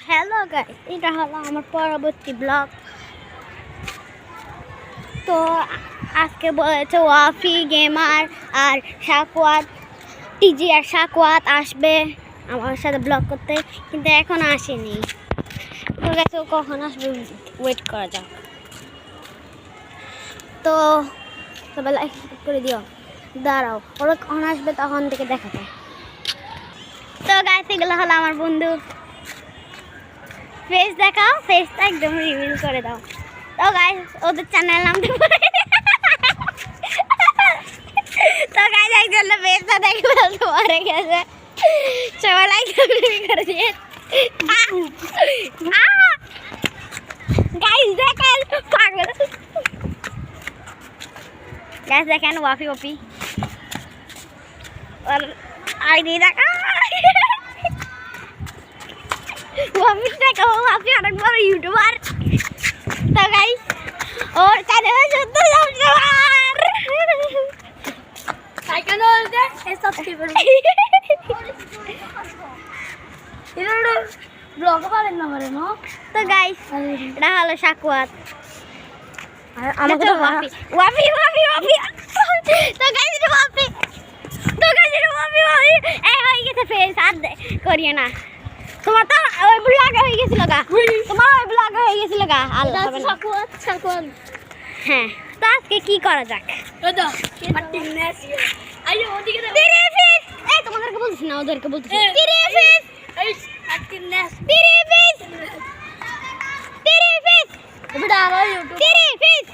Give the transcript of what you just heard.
Hello guys, এটা হলো আমার পরবর্তী ব্লগ। তো আজকে বলেছে ওয়াফি গেমার আর সাকুয়াত টিজি আর সাকুয়াত আসবে আমার সাথে ব্লগ করতে, কিন্তু এখন আসেনি। তো গেছে ও কখন আসবে ওয়েট করা যাক। তো সবাই লাইক করে দিও, দাঁড়াও ওরা কখন আসবে তখন থেকে দেখা যায়। তো গাইস এগুলো হলো আমার বন্ধু। ফেস দেখাও, ফেসটা একদম রিভিল করে দাও। তো গাইস ওদের চ্যানেল নাম দেবো। তো গাইস একজন ফেসটা দেখে ফেলতে পারে গেছে, সবাই লাইক করে দিয়ে। গাইস দেখেন পাগল, গাইস দেখেন ওয়াফি ওপি আর আইডি দেখা। ওয়াফি দেখো, ওয়াফি অনেক বড় ইউটিউবার। তো গাইস ওর চ্যানেলে শুধু সাবস্ক্রাইবার সাইকেল দে এই সাবস্ক্রাইবার এর ব্লগ করেন না মানে নো। তো গাইস এটা হলো সাকুয়াত আর আমাদের ওয়াফি ওয়াফি ওয়াফি ওয়াফি। তো গাইস এটা ওয়াফি, তো গাইস এটা ওয়াফি ওয়াফি এই হয়ে গেছে ফেস আর করিয়ে না। তোমার তো ওই ব্লগ হয়ে গেছিল গা, তোমার ওই ব্লগ হয়ে গেছিল গা। আল্লাহ সাকুয়াত সাকুয়াত। হ্যাঁ, তো আজকে কি করা যাক? দাদা মাটি নেসি আইও ওদিকে তেরে ফিস। এই তোমাদেরকে বলছিস না, ওদেরকে বলছিস তেরে ফিস। এই মাটি নেস তেরে ফিস, তেরে ফিস। এটা আমার ইউটিউব তেরে ফিস।